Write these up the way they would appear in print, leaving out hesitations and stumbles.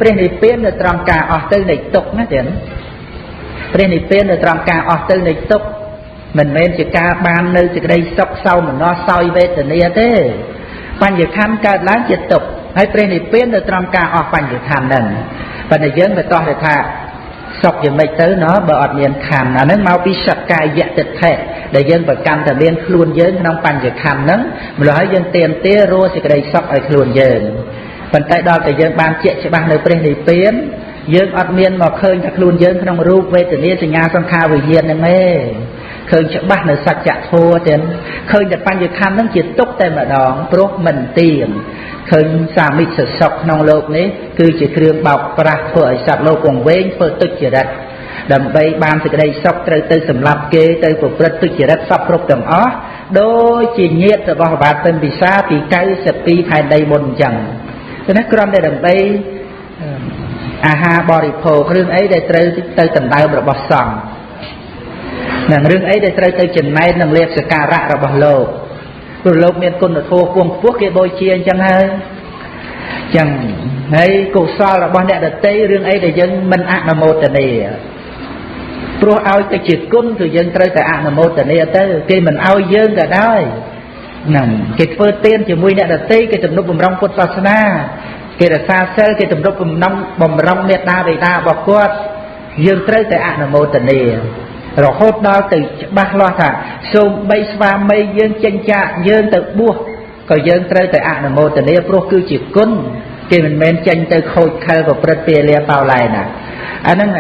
ព្រះនិព្វាននៅត្រង់ការអស់ទៅនៃទុក្ខណាទៀតព្រះនិព្វាននៅត្រង់ការអស់ទៅនៃទុក្ខមិនមែនជាការបាននៅសេចក្តីសុខសោមនស្សសោយវេទនាទេបញ្ញខណ្ឌកើតឡើងជាទុក្ខហើយព្រះនិព្វាននៅត្រង់ការអស់បញ្ញខណ្ឌហ្នឹងប៉ុន្តែយើងមិនតោះថាសុខយ៉ាងម៉េចទៅណោះបើអត់មានខណ្ឌអាហ្នឹងមកពីសក្កាយតិដ្ឋិដែលយើងប្រកាន់តែមានខ្លួនយើងក្នុងបញ្ញខណ្ឌហ្នឹងម្ល៉េះហើយយើងទាមទាររស់សេចក្តីសុខឲ្យខ្លួនយើងប៉ុន្តែដល់តែយើងបានជាក់ច្បាស់នៅព្រះនិព្វានយើងអត់មានមកឃើញថាខ្លួនយើងក្នុងរូបវេទនាសញ្ញាសង្ខារវិញ្ញាណហ្នឹងទេឃើញច្បាស់នៅសច្ចធម៌ទៀតឃើញតែបញ្ញខណ្ឌហ្នឹងជាទុក្ខតែម្ដងព្រោះមិនទៀងឃើញសាមិច្ឆសុខក្នុងโลกនេះគឺជាគ្រឿងបោកប្រាស់ធ្វើឲ្យសត្វលោកវង្វេងធ្វើទុច្ចរិតដើម្បីបានសេចក្តីសុខត្រូវទៅសម្លាប់គេទៅប្រព្រឹត្តទុច្ចរិតសពគ្រប់ទាំងអស់ដូចជាញាតិរបស់បាទពិមពិសាពី92ផែនដីមុនអញ្ចឹងព្រោះនេះគ្រាន់តែដើម្បីអាហារបរិភោគរឿងអីដែលត្រូវទៅដណ្ដើមរបស់សង្ឃនឹងរឿងអីដែលត្រូវទៅចំណែកនឹងលៀបសក្ការៈរបស់លោកព្រោះលោកមានគុណធម៌ខ្ពង់ខ្ពស់គេបូជាអញ្ចឹងហើយអញ្ចឹងហើយកុសលរបស់អ្នកដទៃរឿងអីដែលយើងមិនអនុមោទនាព្រោះឲ្យទៅជាគុណគឺយើងត្រូវតែអនុមោទនាទៅគេមិនឲ្យយើងក៏ដោយហ្នឹងគេធ្វើទានជាមួយអ្នកដទៃគេទំនុកបំរុងពុទ្ធសាសនាគេរក្សាសិលគេទំនុកបំរុងមេត្តាបិតារបស់គាត់យើងត្រូវតែអនុមោទនារហូតដល់ទៅច្បាស់លាស់ថាសូម្បីស្វាមីយើងចេញចាកយើងទៅបួសក៏យើងត្រូវតែអនុមោទនាព្រោះគឺជាគុណគេមិនមែនចេញទៅខូចខលប្រព្រឹត្តពាលាបោឡែណាអាហ្នឹង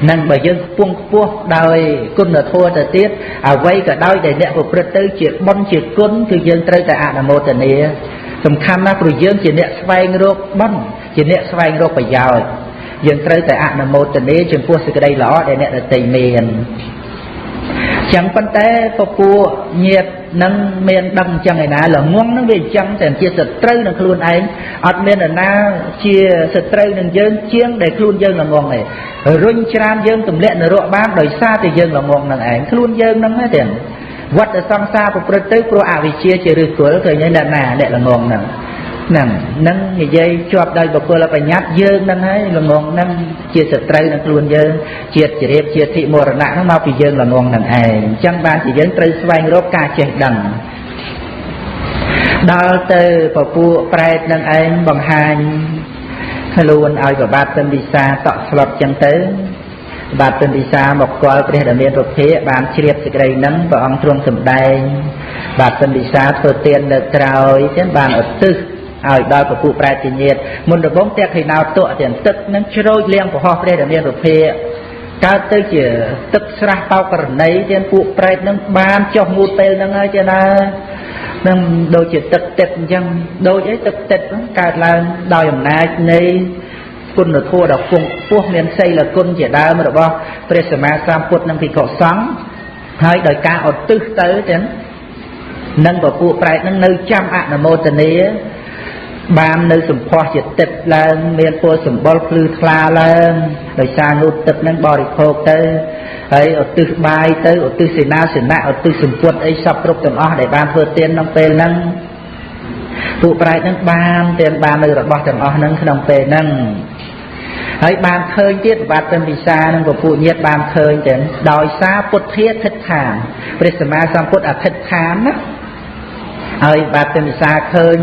នឹងបើយើងខ្ពង់ខ្ពស់ដោយគុណធម៌ទៅទៀតអ្វីក៏ដោយដែលអ្នកប្រព្រឹត្តទៅជាបុណ្យជាគុណគឺយើងត្រូវតែអនុមោទនាសំខាន់ណាស់ព្រោះយើងជាអ្នកស្វែងរកបុណ្យជាអ្នកស្វែងរកប្រយោជន៍យើងត្រូវតែអនុមោទនាចំពោះសេចក្តីល្អដែលអ្នកដទៃមានចឹងប៉ុន្តែពពួកញាតិនឹងមានដឹងចឹងឯណាល្ងងនឹងវាអញ្ចឹងតែជាសត្រូវនឹងខ្លួនឯងអត់មាននរណាជាសត្រូវនឹងយើងជាងដែលខ្លួនយើងល្ងងទេរុញច្រានយើងទម្លាក់នរកបានដោយសារតែយើងល្ងងនឹងឯងខ្លួនយើងនឹងទេវត្តសង្សារប្រព្រឹត្តទៅព្រោះអវិជ្ជាជាឫសគល់ឃើញអ្នកណាអ្នកល្ងងនឹងនឹងនិយាយជាប់ដោយបុគ្គលបញ្ញត្តិយើងនឹងហើយល្ងងនឹងជាសត្រូវនឹងខ្លួនយើងជាតិជ្រាបជាធិមរណៈហ្នឹងមកពីយើងល្ងងនឹងឯងអញ្ចឹងបានជាយើងត្រូវស្វែងរកការចេះដឹងដល់ទៅពពួកប្រែតនឹងឯងបង្ហាញខ្លួនឲ្យប្របាទពិមពិសាតក់ស្លុតចឹងទៅបាទពិមពិសាមកគាល់ព្រះរាមារុភៈបានជ្រាបសេចក្តីហ្នឹងព្រះអង្គទ្រង់សម្ដែងបាទពិមពិសាធ្វើទានលើកក្រោយចឹងបានឧទ្ទិសឲ្យដល់ពពួកប្រែតជាញាតិមុនដំបូងតែខៃណៅតក់ទាំងទឹកនឹងជ្រោចលៀងប្រហោះព្រះរាមារុភៈកើតទៅជាទឹកស្រះបោកករណីទាំងពួកប្រែតនឹងបានចុះងូតពេលហ្នឹងហើយចេះណានឹងដូចជាទឹកទឹកអញ្ចឹងដូចអីទឹកទឹកកើតឡើងដោយអំណាចនៃគុណធម៌ដ៏គង់ខ្ពស់មានសីលគុណជាដើមរបស់ព្រះសម្មាសម្ពុទ្ធនិងភិក្ខុសង្ឃហើយដោយការឧទ្ទិសទៅទាំងនឹងពពួកប្រែតនឹងនៅចាំអនុមោទនាបាននៅសម្ផស្សជាទឹកឡើងមានពលសម្បុរភ្លឺថ្លាឡើងដោយសារងូតទឹកនឹងបរិភោគទៅហើយឧទ្ទិសបាយទៅឧទ្ទិសសេនាសនៈឧទ្ទិសសម្ពុតអីសពគ្រប់ទាំងអស់ដែលបានធ្វើទានក្នុងពេលហ្នឹងពួកប្រែតនឹងបានទានបាននៅរបស់ទាំងអស់ហ្នឹងក្នុងពេលហ្នឹងហើយបានឃើញទៀតបាទពិមពិសានិងពពួកញាតិបានឃើញទាំងដោយសារពុទ្ធាធិដ្ឋានព្រះសម្មាសម្ពុទ្ធអធិដ្ឋានណាហើយបាទពិមពិសាឃើញ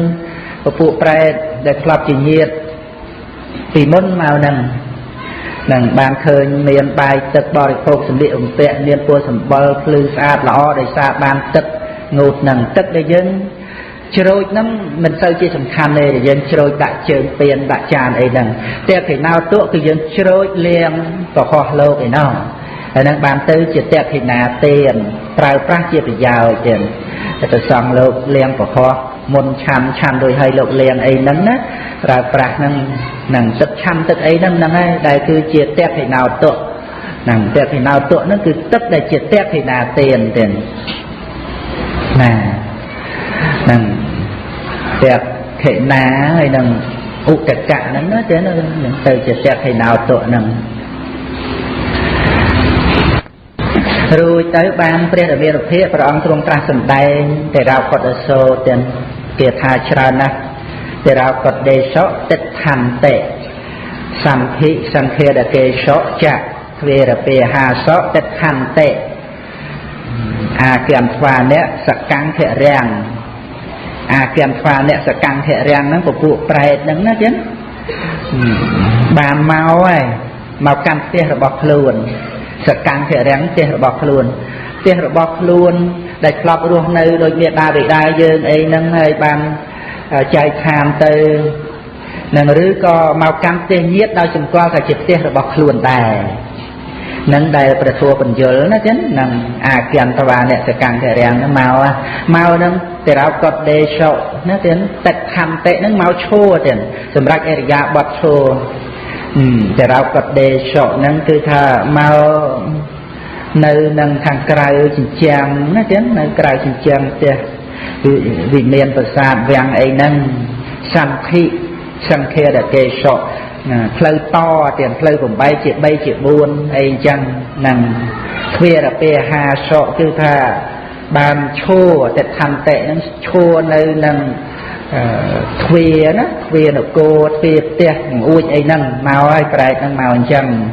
ពពួកប្រែតដែលធ្លាប់ជាញាតិពីមុនមកហ្នឹងនឹងបានឃើញមានបាយទឹកបរិភោគសម្លៀកបំពាក់មានពណ៌សម្បុរភ្លឺស្អាតល្អដោយសារបានទឹកងូតហ្នឹងទឹកដែលយើងជ្រោចហ្នឹងមិនសូវជាសំខាន់ទេយើងជ្រោចដាក់ជើងពៀនដាក់ចានអីហ្នឹងតែខៃណៅតក់គឺយើងជ្រោចលាងប្រហោះលោកឯណោះហើយហ្នឹងបានទៅជាតេខិណាទានប្រើប្រាស់ជាប្រយោជន៍ទៀតទៅសង់លោកលាងប្រហោះមុនឆាន់ដោយឲ្យលោកលាងអីហ្នឹងណាប្រើប្រាស់ហ្នឹងទឹកឆាន់ទឹកអីហ្នឹងហើយដែលគឺជាតេខិណៅតក់ហ្នឹងតេខិណៅតក់ហ្នឹងគឺទឹកដែលជាតេខិណាទានទៀតណាហ្នឹងតេខិណាហើយនឹងឧតកៈហ្នឹងណាចឹងទៅជាតេខិណៅតក់ហ្នឹងរួចទៅបានព្រះរាមារុភៈព្រះអង្គទ្រង់ត្រាស់សម្ដែងទេរោកតសោទាំងគេថាច្រើនណាស់ទេរោកតដេសោតិដ្ឋន្តិ Sam thị sang khê đã kê sọ chạc về là bề hà sọ tất khăn tệ kiềm phà nẹ sạc căng khệ ràng kiềm phà nẹ sạc căng khệ ràng nó của cụ prayet nâng nó chứ bàn mau ấy mau căng tê rồi bọc luôn sạc căng khệ ràng tê rồi bọc luôn tê rồi bọc luôn đại lọc ruột nơi đôi miệng ba vị đai dương ấy nâng hơi bàn chạy khám tư nâng rứ có mau căng tê nhiết đau chùm qua cả chịp tê rồi bọc luôn đài nâng đây là thua bình dữ nó chứ nâng kiềm phà nẹ sạc căng khệ ràng nó mau nângแต่เรากดเดชะนั่นเองแต่คำเตะนั่งเมาโชว์เองสำหรับเอริยาบทโชว์แต่เรากดเดชะนั่นคือถ้าเมาในนั่งทางไกลจริงจังนั่นเองในไกลจริงจังจะวิญญาณประสาทแหวงไอ้นั่งสังขีสังเคดเกชะเพลย์ต่อเตียนเพลย์ผมใบเจ็บบุญไอ้จังนั่งเวียร์เปียหาชะคือถ้าbàn chô tết tham tệ nó chô nơi nâng thuê nó thuê nó cô thuê tết ui ấy nâng màu ai cái nâng màu chân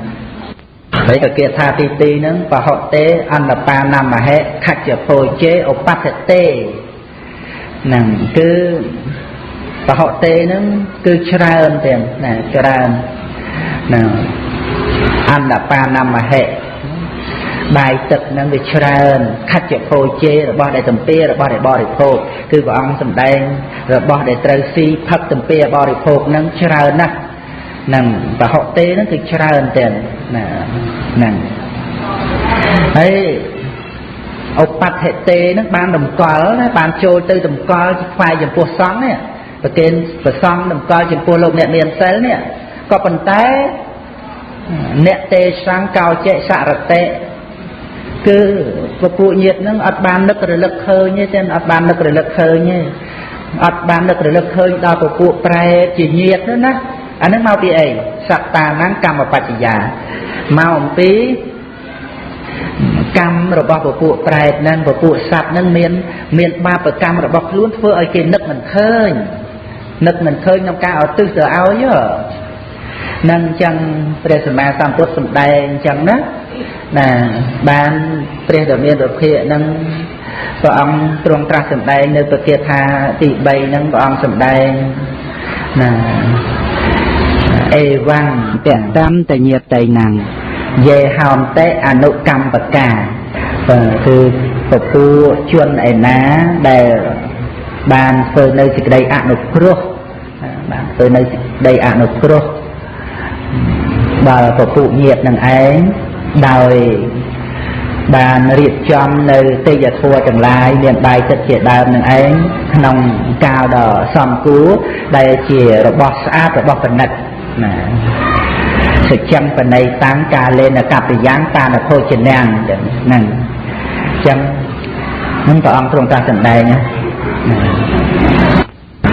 vậy ở kia tha tì tì nó và họ tế ăn là 3 năm mà hết khách cho phôi chế ở bắt hết tê nâng cứ và họ tế nó cứ chra ơn tiền nè chra ơn ăn là 3 năm mà hết bài tật năng về tràn khách cho phôi chê rồi bỏ để tầm pia rồi bỏ để phô cứ vào ông tầm đen rồi bỏ để trời si thật tầm pia bỏ để phô năng tràn nè năng và họ tế nó thì tràn tiền nè năng ấy ông bắt hệ tế nó ban đồng cỏ nó ban trôi từ đồng cỏ phải dùm phô xoắn nè và kênh và xoắn đồng cỏ dùm phô lục nè miền xế nè có phần té nè tê sáng cao chạy xạ rật tê cứ phụ nhiệt nó ắt ban nước rồi lực hơi như thế ắt ban nước rồi lực hơi như ắt ban nước rồi lực hơi đào của phụ prai chỉ nhiệt nữa nè anh nước mau bị ấy sạch tà nắng cầm vào bạch giả mau một tí cầm rồi bỏ của phụ prai nên của phụ sạch nên miền ba bờ cầm rồi bỏ luôn phơi ở kia nước mình khơi trong ca ở tư sở áo chứ nên chẳng presma tam tốt sầm đai chẳng đó nè ban presma được hiện nâng vợ ông trong tra sầm đai nơi bậc kia tha tỷ bay nâng vợ ông sầm đai nè ê văn tiền tam tài nhiệt tài năng về hòm tế anu cầm bậc cả và từ bậc tu chuyên ấy ná để ban phơi nơi dịch đây anu pro ban phơi nơi đây anu pro bà có phụ nhiệt nâng ấy đòi bàn riêng trong nơi tây giả thua chẳng lại miền bài chất chế đào nâng ấy nông cao đỏ xóm cú đây chỉ rồi bó sát rồi bó phần nạch sự chân phần này tăng ca lên là cặp thì dáng ta là thôi trên nàng nâng chân nâng có ông trong ta sẵn đây nhé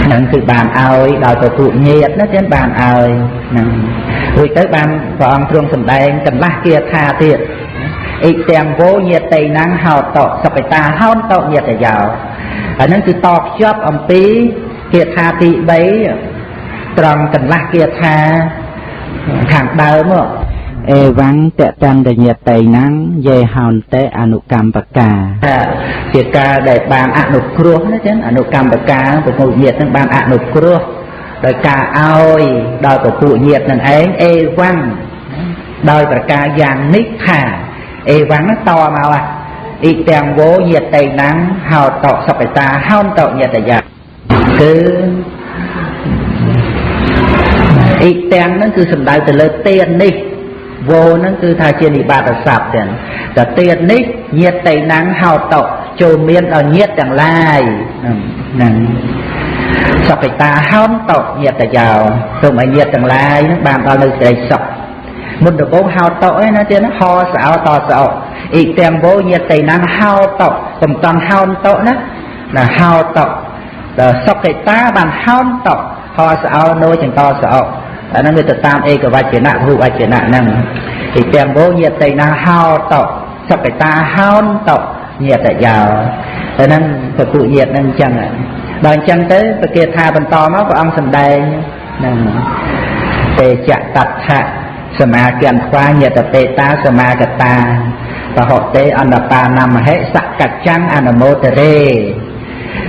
nâng từ bàn ơi đòi có phụ nhiệt nó trên bàn ơi nâng rồi tới bàn có ông trong sẵn đây cần lát kia tha thiệt ít xem vô nhiệt tây năng hào tọ sắp phải ta hôn tọ nhiệt ở giàu ở nâng từ tọt chóp ông tí kia tha tị bấy trong cần lát kia tha thẳng đau mà ê vắng tệ tâm để nhiệt tây năng về hòn tế anu cam bạc cà việc ca để bàn anu cua nó chứ anu cam bạc cà của phụ nhiệt nâng bàn anu cua đời ca oi đời của phụ nhiệt nâng ấy ê vắng đời bạc cà giang nít hà ê vắng nó to mà ít tiền vô nhiệt tây năng hào tọ sắp phải ta hôn tọ nhiệt ở giàu cứ ít tiền nó cứ sầm đại từ lời tiền đi vô nó cứ thay trên đi ba là sạp tiền là tiền đi nhiệt tây nắng hào tọ trồ miên ở nhiệt chẳng lai sắp phải ta hôn tọ nhiệt ở giàu rồi mà nhiệt chẳng lai nó bàn vào lời đầy sọc một được bố hào tọ ấy nó tiền nó ho xảo to xảo ít tiền vô nhiệt tây nắng hào tọ cầm toàn hào tọ đó là hào tọ là sắp phải ta bàn hào tọ ho xảo nôi chẳng to xảo nó người ta tam ê của vài chuyện nặng vụ vài chuyện nặng nâng thì tiền bố nhiệt tây năng hao tộc sắp phải ta hao tộc nhiệt tại giàu cho nên phải cụ nhiệt nâng chân ạ đoàn chân tới và kia tha bên to nó của ông sầm đầy ទេចតដ្ឋៈសមាគន្ធ្វាញាតបេតាសមាកតាបហទេអន្តបាណាមហិសកច្ចាំងអនុមោទរេ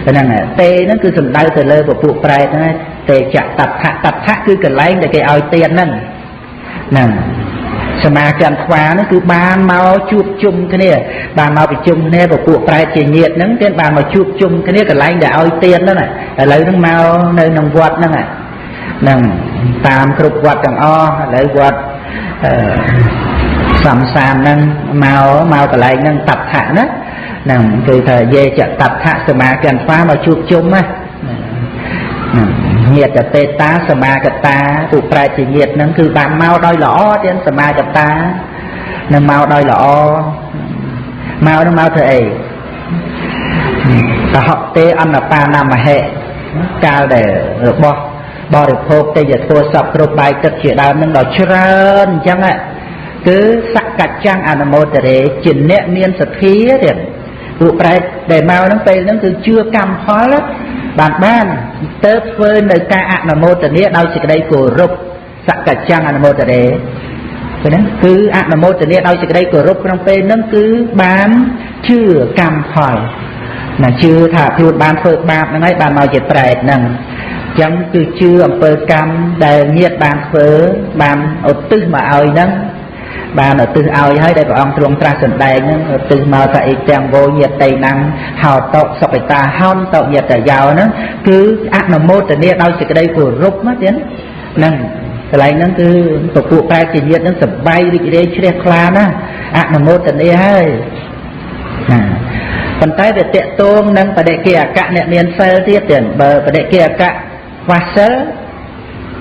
ហ្នឹងទេហ្នឹងគឺសំដៅទៅលើពពួកប្រែតហ្នឹងទេចតដ្ឋៈតដ្ឋៈគឺកន្លែងដែលគេឲ្យទានហ្នឹងសមាគន្ធ្វាហ្នឹងគឺបានមកជួបជុំគ្នាបានមកប្រជុំគ្នាពពួកប្រែតជាញាតិហ្នឹងគេបានមកជួបជុំគ្នាកន្លែងដែលឲ្យទានហ្នឹងឥឡូវហ្នឹងមកនៅក្នុងវត្តហ្នឹងហ្នឹងតាមគ្រប់វត្តទាំងអស់ឥឡូវវត្តសំសានហ្នឹងមកកន្លែងហ្នឹងតដ្ឋៈណាហ្នឹងគឺថាយេចតដ្ឋៈសមាគន្ធ្វាមកជួបជុំណាញាតបេតាសមាកតាពួកប្រែជាញាតហ្នឹងគឺបានមកដោយល្អទៀតសមាកតានឹងមកដោយល្អមកនឹងមកធ្វើអីសហទេអន្តបាណាមហិកាលដែលរបស់បរិភោគទេយធัวសពគ្រប់បាយទឹកជាដើមនឹងដល់ច្រើនអញ្ចឹងគឺសកច្ចាំងអនុមោទរេជាអ្នកមានសទ្ធាទៀតពួកប្រែដែលមកហ្នឹងពេលហ្នឹងគឺជឿកម្មផលបានទៅធ្វើនៅការអនុមោទនាដោយសេចក្តីគោរពសកច្ចាំងអនុមោទរេហ្នឹងគឺអនុមោទនាដោយសេចក្តីគោរពក្នុងពេលហ្នឹងគឺបានជឿកម្មផលណាជឿថាខ្លួនបានធ្វើបាបហ្នឹងហើយបានមកជាប្រែតហ្នឹងចឹងគឺជឿអំពើកម្មដែលញាតិបានធ្វើបានឧទ្ទិសមកឲ្យហ្នឹងបានឧទ្ទិសឲ្យហើយដែលព្រះអង្គទ្រង់ត្រាស់សម្ដែងហ្នឹងឧទ្ទិសមកថាអីទាំងវោញាតិណាំងហោតសុបិតាហោនតញាតិយោហ្នឹងគឺអនុមោទនាដោយសេចក្តីគោរពណាទៀតហ្នឹងកន្លែងហ្នឹងគឺពពួកប្រែជាញាតិហ្នឹងសប្បាយរីករាយជ្រះថ្លាណាអនុមោទនាហើយណាប៉ុន្តែវាតកតងនឹងបដិគិអកៈអ្នកមានសិលទៀតទៀតបើបដិគិអកៈខ្វះសិល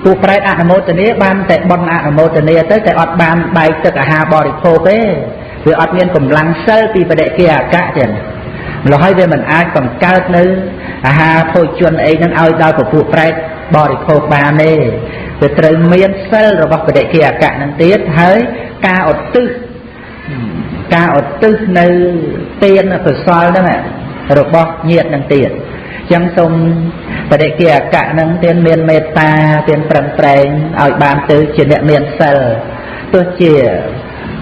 ពួកប្រែតអនុមោទនាបានតែបន់អនុមោទនាទៅតែអត់បានបាយទឹកអាហារបរិភោគទេវាអត់មានកម្លាំងសិលពីបដិគិអកៈទេម្ល៉េះហើយវាមិនអាចបង្កើតនៅអាហារភោជនអីហ្នឹងឲ្យដល់ពពួកប្រែតបរិភោគបានទេវាត្រូវមានសិលរបស់បដិគិអកៈហ្នឹងទៀតហើយការឧទ្ទិសនៅទានកុសលហ្នឹងរបស់ញាតិហ្នឹងទៀតចឹងសូមបដិគិអកៈហ្នឹងទានមានមេត្តាទានប្រឹងប្រែងឲ្យបានទៅជាអ្នកមានសិលទោះជា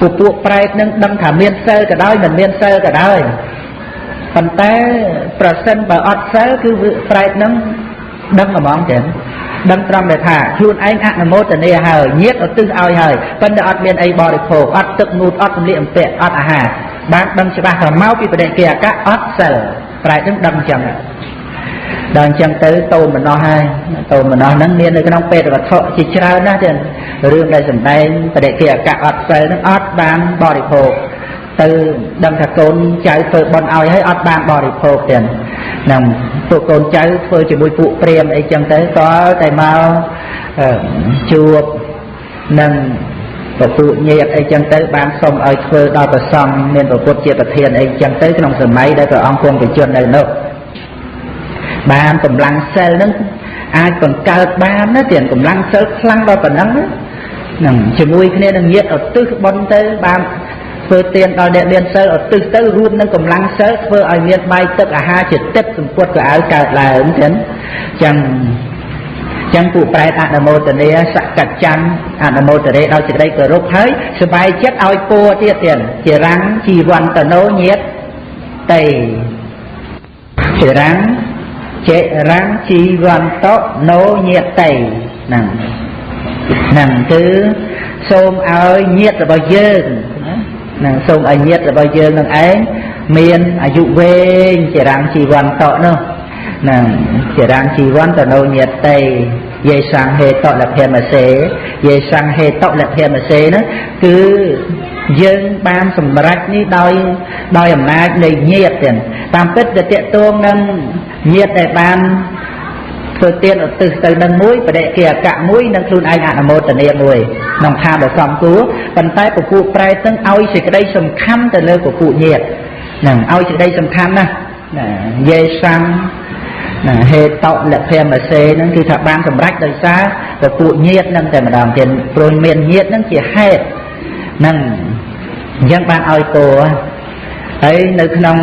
ពួកប្រែតហ្នឹងដឹងថាមានសិលក៏ដោយមិនមានសិលក៏ដោយប៉ុន្តែប្រសិនបើអត់សិលគឺប្រែតហ្នឹងដឹងហ្មងចឹងដឹងត្រង់ដែលថាខ្លួនឯងអនុមោទនាហើយញាតិឧទ្ទិសឲ្យហើយប៉ុន្តែអត់មានអីបរិភោគអត់ទឹកងូតអត់សម្លៀកបំពាក់អត់អាហារបានដឹងច្បាស់ថាមកពីបដិគិអកៈអត់សិលប្រែតហ្នឹងដឹងចឹងដល់អញ្ចឹងទៅតូនម្នោះហើយតូនម្នោះហ្នឹងមាននៅក្នុងពេទ្យវត្ថុជាច្រើនណាស់ចឹងរឿងដែលសម្ដែងបដិគិអកៈអត់សិលហ្នឹងអត់បានបរិភោគទៅដឹងថាកូនចៅធ្វើបន់ឲ្យហើយអត់បានបរិភោគទេហ្នឹងពួកកូនចៅធ្វើជាមួយពួកព្រាហ្មណ៍អីចឹងទៅតើតែមកជួបនឹងពួកញាតិអីចឹងទៅបានសុំឲ្យធ្វើដល់ព្រះសង្ឃមានព្រះពុទ្ធជាប្រធានអីចឹងទៅក្នុងសម័យដែលព្រះអង្គគង់ប្រជជននៅនោះបានកម្លាំងសិលហ្នឹងអាចបង្កើតបានណាទៀតកម្លាំងសិលខ្លាំងដល់ប៉ុណ្ណឹងហ្នឹងជាមួយគ្នានឹងញាតិឧទ្ទិសបុណ្យទៅបានធ្វើទានដល់អ្នកមានសិលឧទ្ទិសទៅរួមនឹងកម្លាំងសិលធ្វើឲ្យមានបាយទឹកអាហារជាទឹកសម្ពុតក៏ឲ្យកើតឡើងទៀតចឹងពួកប្រែតអនុមោទនាសកច្ចាំអនុមោទនាដោយសេចក្តីគោរពហើយសบายចិត្តឲ្យពោទៀតជារាំងជីវន្តនោញាតតេជារាំងចេរាំងជីវន្តនោញាតតេហ្នឹងគឺសូមឲ្យញាតរបស់យើងណាសូមឲ្យញាតរបស់យើងនឹងឯងមានអាយុវែងជារាំងជីវន្តនោះណាជារាំងជីវន្តនោញាតតេយេសង្ហេតលភេមសេយេសង្ហេតលភេមសេហ្នឹងគឺយើងបានសម្រេចនេះដោយអំណាចនៃញាតិទាំងតាមពិតទៅតេតងនឹងញាតិដែលបានធ្វើទានឧទ្ទិសទៅនឹងមួយបដិគិអកៈមួយនិងខ្លួនឯងអនុមោទនាមួយក្នុងឋានដ៏សមគួរប៉ុន្តែពពួកប្រែទាំងឲ្យសេចក្តីសំខាន់ទៅលើពពួកញាតិហ្នឹងឲ្យសេចក្តីសំខាន់ណាយេសង្ហេតលភេមសេហ្នឹងគឺថាបានសម្រេចដោយសារពពួកញាតិហ្នឹងតែម្ដងទៀតព្រោះមានញាតិហ្នឹងជាហេតុហ្នឹងអញ្ចឹងបានឲ្យពោហើយនៅក្នុង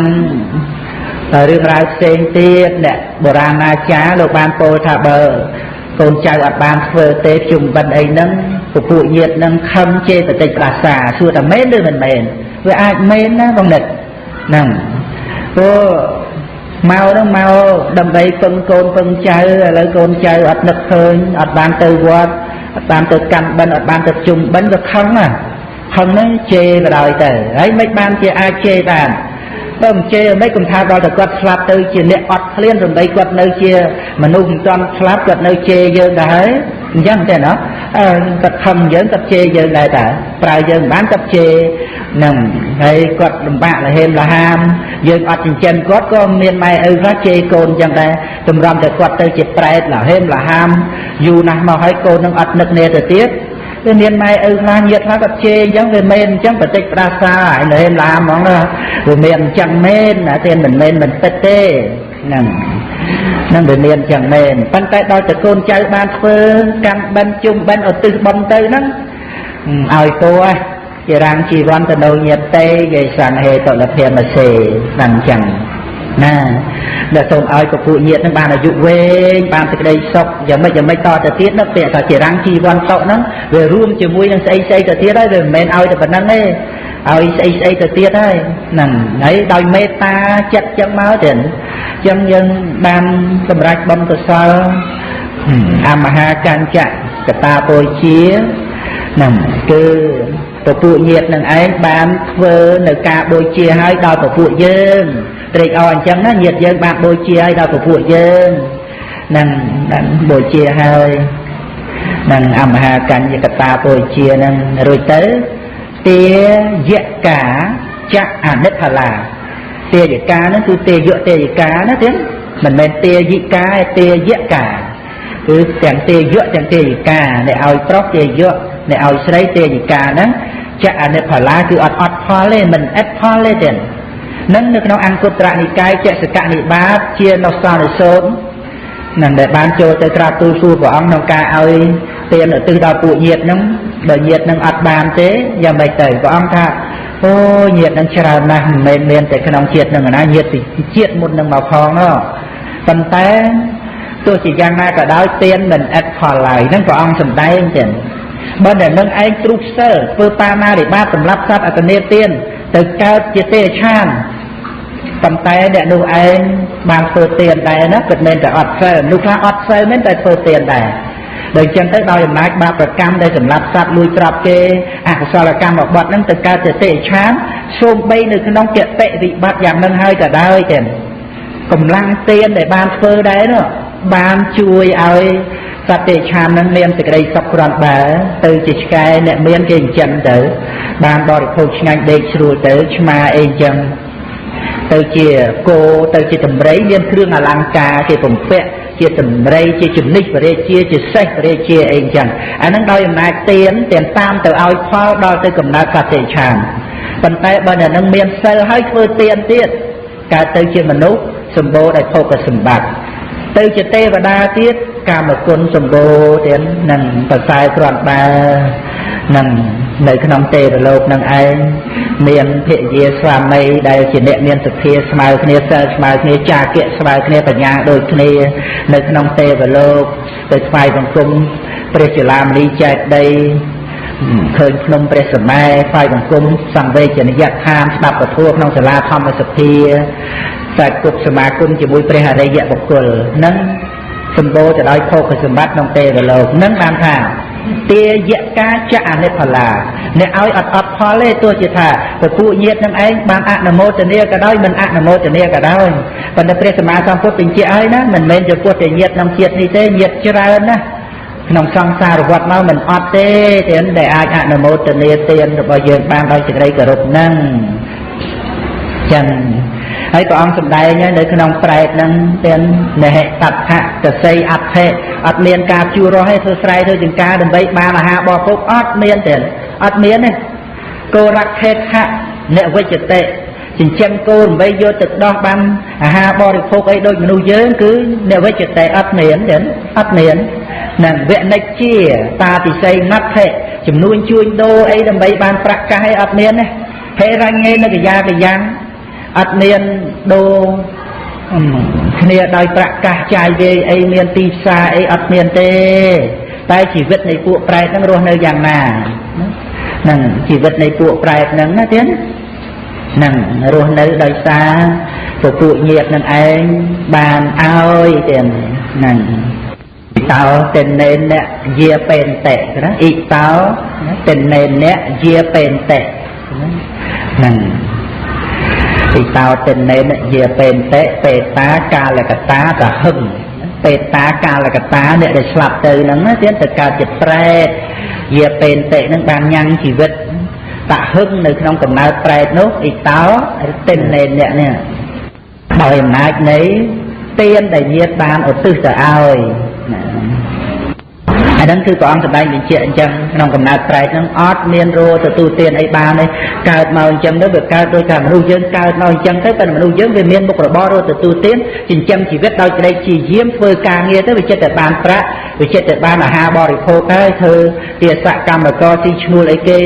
រឿងរ៉ាវផ្សេងទៀតអ្នកបុរាណាចារ្យលោកបានពោលថាបើ កូនចៅអត់បានធ្វើទេជុំបិណ្ឌអីហ្នឹងពពួកញាតិហ្នឹងខឹងជេរប្រតិចប្រាសាសួរថាមែនឬមិនមែនវាអាចមែនណាបងនិតហ្នឹងព្រោះមកហ្នឹងមកដើម្បីពឹងកូនពឹងចៅឥឡូវកូនចៅអត់នឹកឃើញអត់បានទៅវត្តអត់បានទៅកាន់បិណ្ឌអត់បានទៅជុំបិណ្ឌវាខឹងណាខឹងហ្នឹងជេរក៏ដោយទៅហើយមិនបានជាអាចជេរបានបើមិនជេរមិនគំថាដល់តែគាត់ស្លាប់ទៅជាអ្នកអត់ឃ្លានរំដីគាត់នៅជាមនុស្សមិនទាន់ស្លាប់គាត់នៅជេរយើងដែរហើយអញ្ចឹងទេណាគាត់ខឹងយើងគាត់ជេរយើងដែរតើប្រើយើងមិនបានគាត់ជេរនឹងហើយគាត់លំបាកលហេមលហាមយើងអត់ចិញ្ចឹមគាត់ក៏មានម៉ែឪខ្លះជេរកូនអញ្ចឹងដែរតម្រាំតែគាត់ទៅជាប្រែតលហេមលហាមយូរណាស់មកហើយកូននឹងអត់នឹកគ្នាទៅទៀតវាមានម៉ែឪខ្លះញាតិខ្លះគាត់ជេរអញ្ចឹងវាមែនអញ្ចឹងបតិចប្រាសាហើយលហេមលហាមហ្មងណាវាមានអញ្ចឹងមែនតែមិនមែនមិនពិតទេហ្នឹងវាមានអញ្ចឹងមែនប៉ុន្តែដល់តែកូនចៅបានធ្វើកម្មបិណ្ឌជុំបិណ្ឌឧទ្ទិសបុណ្យទៅហ្នឹងឲ្យគោជារាងជីវ័នទៅនៅញាតិគេសង្ហេតុលភិមសេហ្នឹងអញ្ចឹងណាដែលសូមឲ្យពពួកញាតិនឹងបានអាយុវែងបានសេចក្តីសុខយ៉ាងម៉េចតទៅទៀតនោះពាក្យថាជារាងជីវ័នតុហ្នឹងវារួមជាមួយនឹងស្អីទៅទៀតហើយវាមិនមែនឲ្យតែប៉ុណ្្នឹងទេឲ្យស្អីទៅទៀតហើយហ្នឹងហើយដោយមេត្តាចិត្តចឹងមកទៀតចឹងយើងបានសម្រេចបុណ្យកុសលអមហាកញ្ចៈកតាពុជាហ្នឹងគឺពពួកញាតិនឹងឯងបានធ្វើនៅការបូជាឲ្យដល់ពពួកយើងត្រេកអរអញ្ចឹងណាញាតិយើងបានបូជាឲ្យដល់ពពួកយើងនឹងបូជាហើយនឹងអមហាកញ្ញកតាបូជានឹងរួចទៅទាយកាចៈអនិដ្ឋលាទាយកាហ្នឹងគឺទាយកាណាទៀតមិនមែនទាយិកាទេទាយកាគឺទាំងទាយទាំងទាយកាអ្នកឲ្យប្រុសទាយអ្នកឲ្យស្រីទាយកាហ្នឹងចៈអនិដ្ឋលាគឺអត់ផលទេមិនឥតផលទេទៀតនឹងនៅក្នុងអង្គុត្រនិកាយចសកនិបាតជានសនិសូតនឹងដែលបានចូលទៅក្រាបទូលសួរព្រះអង្គក្នុងការឲ្យទានឧទ្ទិសដល់ពួកញាតិហ្នឹងបើញាតិហ្នឹងអត់បានទេយ៉ាងម៉េចទៅព្រះអង្គថាអូញាតិហ្នឹងច្រើនណាស់មិនមែនមានតែក្នុងជាតិហ្នឹងណាញាតិពីជាតិមុនហ្នឹងមកផងនោះប៉ុន្តែទោះជាយ៉ាងណាក៏ដោយទានមិនឥតផលឡើយហ្នឹងព្រះអង្គសម្ដែងទេបើតែនឹងឯងទ្រុបសិលធ្វើបាណារិបាតសម្រាប់សត្វអកនេទានទៅកើតជាទេឆានប៉ុន្តែអ្នកនោះឯងបានធ្វើទានដែរណាពិតមែនតែអត់សិលនោះខ្លះអត់សិលមែនតែធ្វើទានដែរដោយចឹងទៅដោយអំណាចបាបប្រកម្មដែលសម្រាប់សត្វលួចទ្រព្យគេអកុសលកម្មរបស់ហ្នឹងទៅកើតជាទេឆានសូម្បីនៅក្នុងគតិវិបត្តិយ៉ាងហ្នឹងហើយក៏ដោយទេកម្លាំងទានដែលបានធ្វើដែរនោះបានជួយឲ្យសត្វទេឆានហ្នឹងមានសេចក្តីសុខគ្រាន់បើទៅជាឆ្កែអ្នកមានគេអញ្ចឹងទៅបានបរិភោគឆ្ងាញ់ដេកស្រួលទៅឆ្មាអីអញ្ចឹងទៅជាគោទៅជាតម្រៃមានគ្រឿងអលង្ការគេបំពាក់ជាតម្រៃជាជំនិចបរិជាជាសេះបរិជាអីអញ្ចឹងអាហ្នឹងដោយអំណាចទានតាមទៅឲ្យផលដល់ទៅកំណើតសត្វទេឆានប៉ុន្តែបើអ្នកនឹងមានសិលហើយធ្វើទានទៀតកើតទៅជាមនុស្សសម្បូរដោយភោគសម្បត្តិទៅជាទេវតាទៀតកាមគុណសម្បូរទៀតនឹងប្រសើរគ្រាន់បើនឹងនៅក្នុងទេវលោកនឹងឯងមានភរិយាស្វាមីដែលជាអ្នកមានសទ្ធាស្មើគ្នាសិលស្មើគ្នាចាគៈស្មើគ្នាបញ្ញាដូចគ្នានៅក្នុងទេវលោកទៅថ្វាយបង្គំព្រះចលាមនីចែកដីឃើញភ្នំព្រះសម័យថ្វាយបង្គំសង្វេជនិយដ្ឋានស្ដាប់ពធក្នុងសាលាធម្មសភាតែគប់សមាគមជាមួយព្រះអរិយបុគ្គលនឹងសម្បូរទៅដោយភោគសម្បត្តិក្នុងទេវលោកនឹងបានថាទាយកាចៈអនិដ្ឋលាអ្នកឲ្យអត់ផលទេទោះជាថាពពួកញាតិនឹងឯងបានអនុមោទនាក៏ដោយមិនអនុមោទនាក៏ដោយប៉ុន្តែព្រះសម្មាសម្ពុទ្ធបញ្ជាក់ឲ្យណាមិនមែនចំពោះតែញាតិក្នុងជាតិនេះទេញាតិច្រើនណាក្នុងសង្សារវត្តមកមិនអត់ទេទានដែលអាចអនុមោទនាទានរបស់យើងបានដោយសេចក្តីគោរពហ្នឹងចឹងហើយព្រះអង្គសម្ដែងនៅក្នុងប្រែតហ្នឹងទាននេហតដ្ឋកសីអដ្ឋិអត់មានការជួររស់ទេធ្វើស្រែធ្វើចង្ការដើម្បីបានអាហារបរិភោគអត់មានទេអត់មានទេគោរខេខៈអ្នកវិជ្ជតិចិញ្ចឹមគោដើម្បីយកទៅដោះបានអាហារបរិភោគអីដូចមនុស្សយើងគឺអ្នកវិជ្ជតិអត់មានទេអត់មាននឹងវនិច្ជាតាពិសីណដ្ឋិចំនួនជួញដូរអីដើម្បីបានប្រាក់កាសអីអត់មានទេហេរញ្ញេនៅកាយាកយ៉ាងអត់មានដូរ គ្នាដោយប្រកាសចាយវាយអីមានទីផ្សារអីអត់មានទេតែជីវិតនៃពួកប្រែតហ្នឹងរស់នៅយ៉ាងណាហ្នឹងជីវិតនៃពួកប្រែតហ្នឹងណាទៀតហ្នឹងរស់នៅដោយសារពួកញាតិនឹងឯងបានឲ្យទៀតហ្នឹងតោតិននេនៈយាពេនតេណាអ៊ីតោតិននេនៈយាពេនតេហ្នឹងអ៊ីតោតិននេនៈយាពេនតេបេតាកាលកតាកហឹងបេតាកាលកតាអ្នកដែលស្លាប់ទៅហ្នឹងណាទៀតទៅកើតជាប្រែតយាពេនតេហ្នឹងបានញ៉ាំងជីវិតតាហឹងនៅក្នុងកំណើតប្រែតនោះអ៊ីតោតិននេនៈនេះដោយអំណាចនៃទានដែលញាតិបានឧទ្ទិសទៅឲ្យអាហ្នឹងគឺព្រះអង្គសម្ដែងបញ្ជាក់អញ្ចឹងក្នុងកំណើតប្រែតហ្នឹងអត់មានរោទទួលទានអីបានទេកើតមកអញ្ចឹងទៅវាកើតដោយតែមនុស្សយើងកើតមកអញ្ចឹងទៅតែមនុស្សយើងវាមានមុខរបររោទទួលទានចិញ្ចឹមជីវិតដោយក្តីព្យាយាមធ្វើការងារទៅវាចិត្តតែបានប្រាក់វាចិត្តតែបានអាហារបរិភោគហើយធ្វើទាសកម្មករទីឈ្នួលអីគេ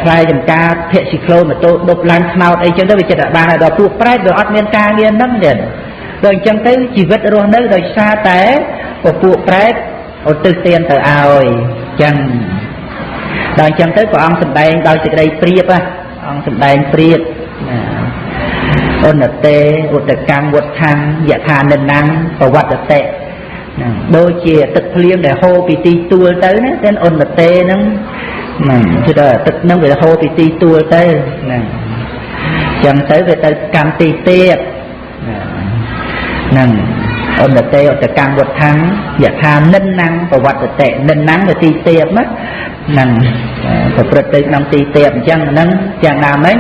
ផ្លែចម្ការភ័ក្រស៊ីក្លូម៉ូតូដប់ឡានខ្នោតអីចឹងទៅវាចិត្តតែបានដល់ពួកប្រែតវាអត់មានការងារហ្នឹងទេដល់អញ្ចឹងទៅជីវិតរស់នៅដោយសារតែពួកប្រែតឧទ្ទិសទានទៅឲ្យចឹងដល់អញ្ចឹងទៅព្រះអង្គសម្ដែងដោយសេចក្តីព្រាបអង្គសម្ដែងព្រាបអនតេឧតកម្មវុដ្ឋังយថានិន្នាំប្រវត្តិតេដូចជាទឹកភ្លៀងដែលហូរពីទីទួលទៅណាតែអនតេហ្នឹងគឺថាទឹកហ្នឹងវាហូរពីទីទួលទៅហ្នឹងចឹងទៅវាទៅកម្មទីទៀតហ្នឹងអនតេឧតកម្មវុដ្ឋังយថានិន្នាំប្រវត្តិតេនិន្នាំទៅទីទៀតហ្នឹងប្រព្រឹត្តទៅក្នុងទីទៀតអញ្ចឹងហ្នឹងយ៉ាងណាមិញ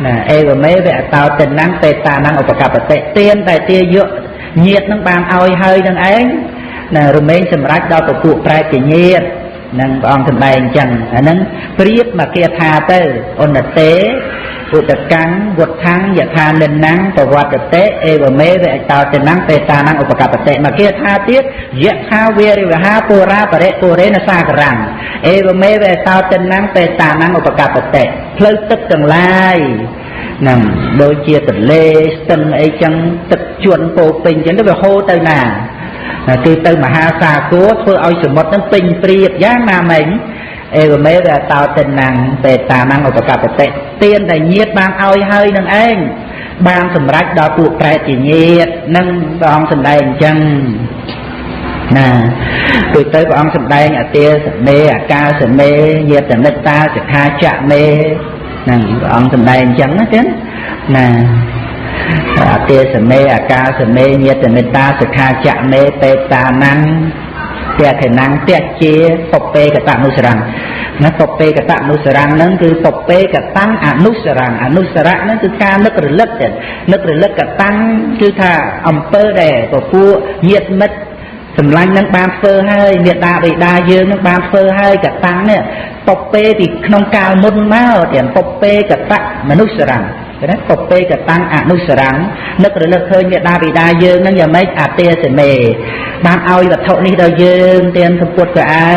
ណាអេវមេវៈតោតិនាំបេតានាំឧបកប្បតិទានតែទាយកញាតនឹងបានឲ្យហើយនឹងឯងណារមែងសម្រាប់ដល់ពពួកប្រែតជាញាតនឹងព្រះអង្គសម្ដែងអញ្ចឹងអាហ្នឹងព្រៀបមកគាថាទៅអនតេឧតកម្មវុដ្ឋังយថានិន្នាំប្រវត្តិតេអេវមេវៈតោតិនាំបេតានាំឧបកប្បតិមកគាថាទៀតយថាវេរិវហាពុរាបរិពុរេនសាករੰអេវមេវៈតោតិនាំបេតានាំឧបកប្បតិផ្លូវទឹកទាំងឡាយហ្នឹងដូចជាទន្លេស្ទឹងអីចឹងទឹកជន់ពោពេញចឹងទៅវាហូរទៅណាគឺទៅមហាសាគរធ្វើឲ្យសមុទ្រហ្នឹងពេញព្រាបយ៉ាងណាមិញអេវមេវៈតោតិនាំបេតានាំឧបកប្បតិទានដែលញាតបានឲ្យហើយនឹងឯងបានសម្រេចដល់ពួកប្រែតជាញាតនឹងព្រះអង្គសម្ដែងអញ្ចឹងណាគឺទៅព្រះអង្គសម្ដែងអទាសមេអាកាសមេញាតនិត្តាសិក្ខាចៈមេហ្នឹងព្រះអង្គសម្ដែងអញ្ចឹងណាចឹងណាអទាសមេអាកាសមេញាតនិត្តាសិក្ខាចៈមេបេតានាំតេខេណាំងតេជាពពេកតនុសរੰណាពពេកតនុសរੰហ្នឹងគឺពពេកតាំងអនុសរੰអនុសរៈហ្នឹងគឺការនឹករលឹកទេនឹករលឹកកតាំងគឺថាអំពើដែលពពួកញាតិមិត្តសម្លាញ់នឹងបានធ្វើហើយមេដាបិតាយើងនឹងបានធ្វើហើយកតាំងនេះពពេពីក្នុងកាលមុនមកទៀតពពេកតមនុស្សរੰណាពពេកតាំងអនុសរੰនឹករលឹកឃើញមេដាបិតាយើងនឹងយ៉ាងម៉េចអទាសមេបានឲ្យវត្ថុនេះដល់យើងទានសម្ពុតកៅអៅ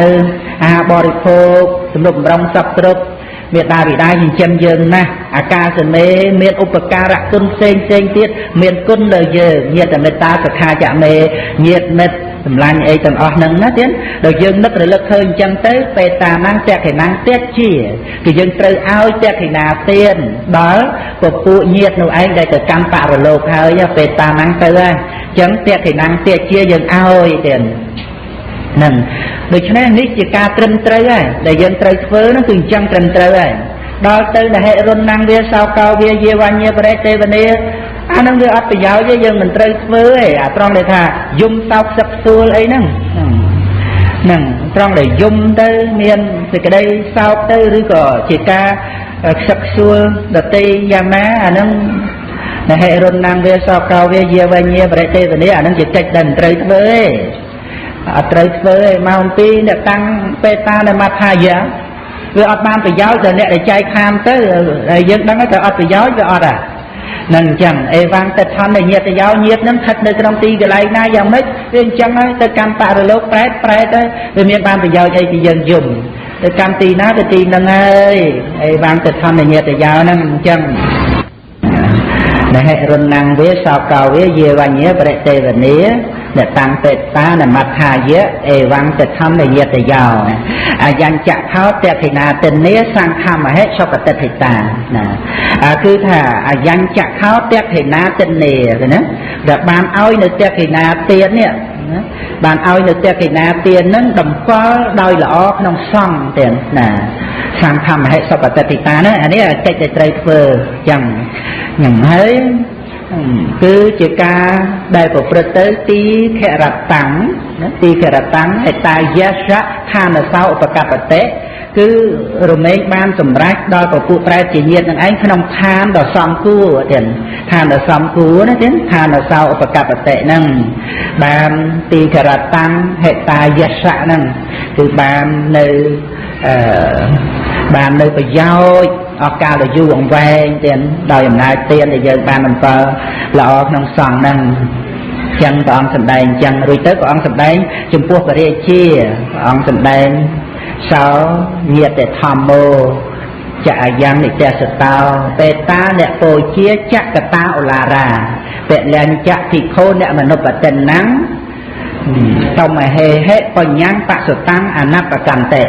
អាហារបរិភោគសម្រាប់បំរុងសពគ្រប់មេដាបិតាចិញ្ចឹមយើងណាស់អាកាសមេមានឧបការៈគុណផ្សេងទៀតមានគុណដល់យើងញាតិមេត្តាសក្ខាចមេញាតិមិត្តសម្លាញ់អីទាំងអស់ហ្នឹងណាទៀតដល់យើងនឹករលឹកឃើញអញ្ចឹងទៅបេតានាំតេខេណាំងតេជាគឺយើងត្រូវឲ្យតេខេណាទានដល់ពពួកញាតិនោះឯងដែលទៅកម្មបរលោកហើយបេតានាំទៅហើយអញ្ចឹងតេខេណាំងតេជាយើងឲ្យទៀតហ្នឹងដូច្នេះនេះជាការត្រឹមត្រូវហើយដែលយើងត្រូវធ្វើនោះគឺអញ្ចឹងត្រឹមត្រូវហើយដល់ទៅនហិរុណੰវាសោកោវាយាវញ្ញបរិទេវនាអានឹងវាអត់ប្រយោជន៍ទេយើងមិនត្រូវធ្វើទេអាត្រង់ដែលថាយំសោកសឹកស្ទួលអីហ្នឹងហ្នឹងត្រង់ដែលយំទៅមានសេចក្តីសោកទៅឬក៏ជាការខ្សឹកខ្សួលដតីយ៉ាងណាអាហ្នឹងនហិរុណੰវាសោកោវាយាវញ្ញបរិទេវនាអាហ្នឹងជាកិច្ចដែលមិនត្រូវធ្វើទេអត់ត្រូវធ្វើឯម៉ោង2អ្នកតាំងបេតានៅមថាយាវាអត់បានប្រយោជន៍ដល់អ្នកដែលចែកខានទៅហើយយើងដឹងថាអត់ប្រយោជន៍វាអត់ហ្នឹងអញ្ចឹងអេវ៉ាំងទៅថននៃញាតិយោញាតិហ្នឹងស្ថិតនៅក្នុងទីកន្លែងណាយ៉ាងម៉េចវាអញ្ចឹងហើយទៅកម្មបរលោកប្រែតទៅវាមានបានប្រយោជន៍អីពីយើងយំទៅកម្មទីណាទៅទីហ្នឹងហើយអេវ៉ាំងទៅថននៃញាតិយោហ្នឹងអញ្ចឹង hệ run năng vía sao cao vía dê vang nhé bệ tê và nía để tăng tệ ta là mặt hà dế ê vang tệ thăm để nhiệt để giàu dành chạ tháo tệ thì là tên nía sang thăm mà hết cho cả tệ thì ta cứ thà dành chạ tháo tệ thì là tên nề rồi nữa để bàn ôi nữa tệ thì là tiền nè bàn ôi nữa tệ thì là tiền nó đầm có đôi lõ nông xong tiền nè sang thăm mà hết cho cả tệ thì ta nữa anh ấy là cái tệ tệ phơ chẳng nhận thấy cứ chỉ ca đại bộ phật tới tí khẽ rạch tắng hay ta giác ra than là sao và cả vật tế cứ rồi mấy ban sầm rách đôi của phụ trai chỉ nhiên rằng anh không than đòi xong cua tiền than là xong cua đó tiếng than là sao và cả vật tế nâng ban tí khẽ rạch tắng hay ta giác ra nâng từ ban nơi phải giao ở cao là du ông vang tiền đòi hôm nay tiền để giờ ban mình phơ là ở trong sòng năng chân của ông sầm đen chân rồi tới của ông sầm đen chùm pua và rê chia ông sầm đen sau nhiệt để tham mô chạy giang để che sệt tao pe ta để phôi chia chắc cả tao là ra pe lên chắc thì khô để mà nó bật tên nắng trong mà hề hết còn nhang bạc sụt tăng nắp và cằn tệ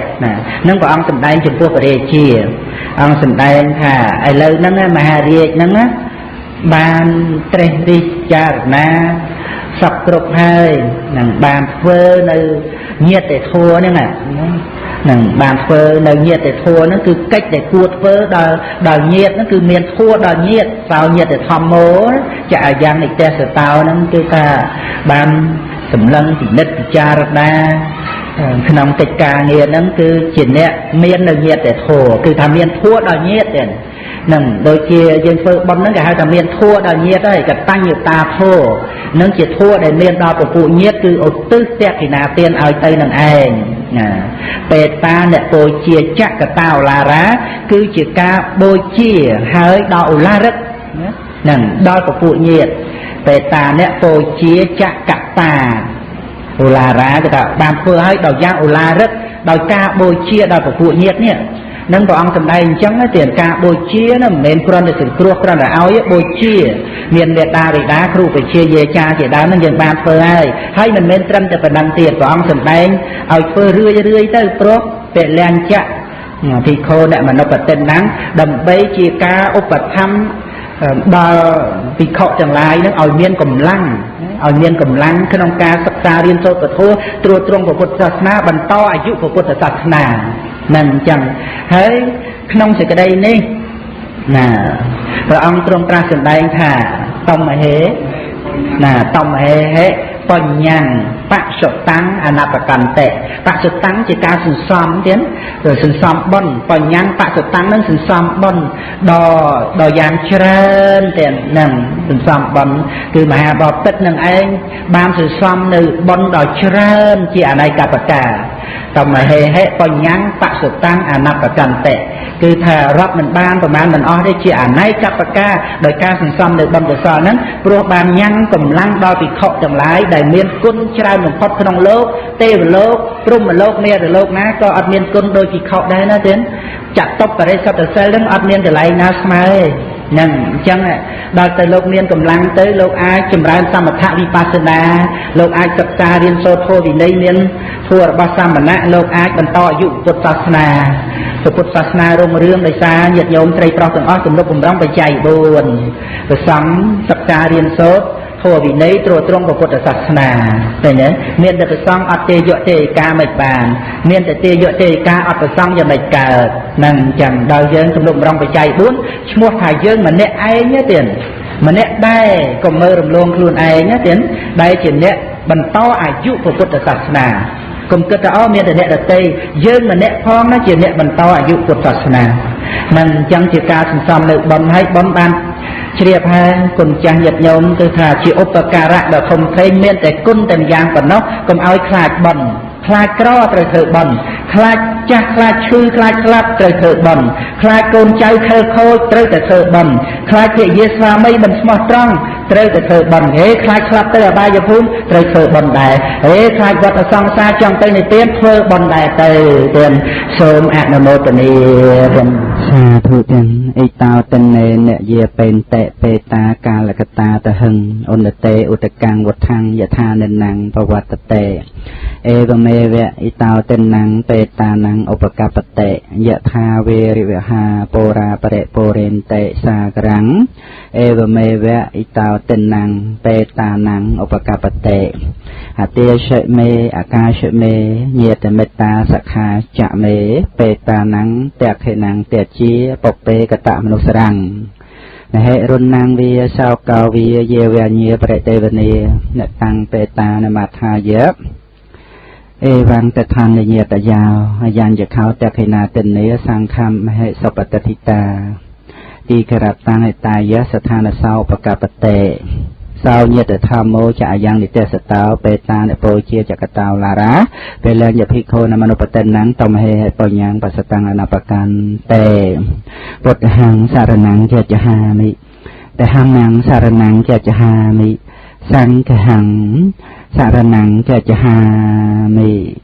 nâng của ông sầm đen chùm pua và rê chia ông sầm đen thà ai lâu nâng mà hà rê nâng á ban tre đi cha na sọc cột hơi nâng bàn phơ nơi nhiệt để thua nữa nè nâng bàn phơ nơi nhiệt để thua nó cứ cách để cuột phơ đòi nhiệt nó cứ miền thua đòi nhiệt sao nhiệt để thòm mố chả giang để che sờ tao nó cứ ta ban sầm lân thì nứt cha ra nông tịch ca nghe nó cứ chỉ nè miền nơi nhiệt để thua cứ tham miền thua đòi nhiệt tiền nâng đôi kia dân phơ bấm nó cả hai thằng miền thua đòi nhiệt đấy cả tăng nhiều ta thua nó chỉ thua để miền đo của phụ nhiệt cứ ột tư tẹt thì nào tiền ở tây nâng anh về ta nè bôi chia chắc cả tao là rá cứ chỉ ca bôi chia hơi đậu la rất nâng đo của phụ nhiệt về ta nè bôi chia chắc cả ta là rá cái tạo bàn phơ hơi đòi giang la rất đòi ca bôi chia đòi của phụ nhiệt nhé nâng của ông tầm đây chẳng cái tiền ca bôi chia nó men con để sự cua con là áo bôi chia miền việt ta thì đá kêu phải chia về cha chỉ đá nó dừng bàn phơi ai hay mình men trâm để phải đăng tiền của ông tầm đây ao phơi rươi tới pro để lên chạ thì khô này mà nó bật tên nắng đầm bấy chia ca ốp bật thăm đo thì khọ chẳng lại nó ao miên cầm lăng khi ông ca sắp xa liên xô của thua trua trung của Phật giáo na bần to ai dụ của Phật giáo na nâng chẳng thấy không sẽ cái đây nè rồi ông trung tra sân đây thả tông mà hế còn nhàng bạc sụt tăng nạp và cằn tệ bạc sụt tăng chỉ ca sừng xóm tiến rồi sừng xóm bон còn nhàng bạc sụt tăng nó sừng xóm bон đò giang trơn tiền nâng sừng xóm bон từ mà bỏ tất nâng anh bám sừng xóm nữ bон đò trơn chỉ này cả bạc cả tông mà hế còn nhàng bạc sụt tăng nạp và cằn tệ cứ thà rót mình ban và ban mình ở đây chỉ này cả bạc cả đòi ca sừng xóm nữ bon từ xò nắng pro ban nhàng cầm lăng đo bị khọ chẳng lái đại miền quân trai mình phát trong lốp tê vào lốp trung mà lốp mẹ rồi lốp ná có admin quân đôi chỉ khọ đây nó đến chặt tóc vào đây sao từ xe đến admin từ lại ná smile nâng chân này đòi từ lốp miền cầm lăng tới lốp ai chìm ra sao mà thạ vipassana lốp ai tập ta riêng sâu thôi vì đây miền thua ba sao mà nã lốp ai bần to dụ Phật Sasna rung riêng đời xa nhiệt nhôm tây pro từng óc từng lúc cùng rong phải chạy buồn rồi sống tập ta riêng sốt thua vì nấy trôi trong của Phật Sasna thế nhé miền được xong ở tây dọa tây ca mạch bàn miền từ tây dọa tây ca ở xong giờ mạch cờ nâng chẳng đòi dân từng lúc rong phải chạy buồn mua thải dân mà nè ai nhé tiền mà nè đây còn mơ rầm luôn luôn ai nhé tiền đây chỉ nè bần to ai dụ của Phật Sasna cùng kết đó miền từ nè đặt tây dân mà nè phong nó chỉ nè bần to ai dụ Phật Sasna nâng chẳng chỉ ca sinh xong được bấm hay bấm ban chia hai cùng trang nhật nhôm từ thà chỉ upakara đã không thấy miền tại cung tần giang còn nó cùng áo khai bẩn khai cỏ trời thợ bẩn khai cha khai chư khai khlat trời thợ bẩn khai côn cháu khơi khôi trời thợ bẩn khai thị dê sa mây bẩn smart trăng trời thợ bẩn hễ khai khlat trời ba giờ phun trời thợ bẩn đại hễ khai vật ở song xa trong tay này tiến thơ bẩn đại từ tiền sớm ạt nô tani Tha thu tiền ấy tao tên nề nè dìa bền tệ bê ta ca là cà ta ta hừng ôn đợt tê ưu tạc càng vọt thăng dạ tha nền năng bà vọt tà tệ ê bà mê vẹ ấy tao tên năng bê ta năng ổ bà cà bà tệ dạ tha vê rì vẹ hà bồ ra bà rệ bồ rên tệ xa gắng ê bà mê vẹ ấy tao tên năng bê ta năng ổ bà cà bà tệ hà tê sợi mê à ca sợi mê nhiệt tà mê ta sạc hà chạ mê bê ta năng tẹc hệ năng tẹc chia bọc bê cả tạ manu sarang hệ run năng vi sao cao vi dê về nhia bệ tê vân nê nè tăng bê ta nè mặt hà dớp ê vang tê than nè nhiệt tà giàu dàn dược kháo tẹc hệ nà tên nê sang khăm hệ sọc bạch tê thịt ta đi kê rạp tăng hệ tài dớp sát thang nè sau bạc cà bạch tê sau nhiệt để tham mô chạy giang để test tao bê ta để bôi chia cho cái tao là rá về lên nhập hít khô nằm ở bên tên nắng tôm hệ bôi nhang và sát tăng là nạp can tê bột hàng sara nắng cho hà mi để hàng nắng sara nắng cho hà mi sang cái hàng sara nắng cho hà mi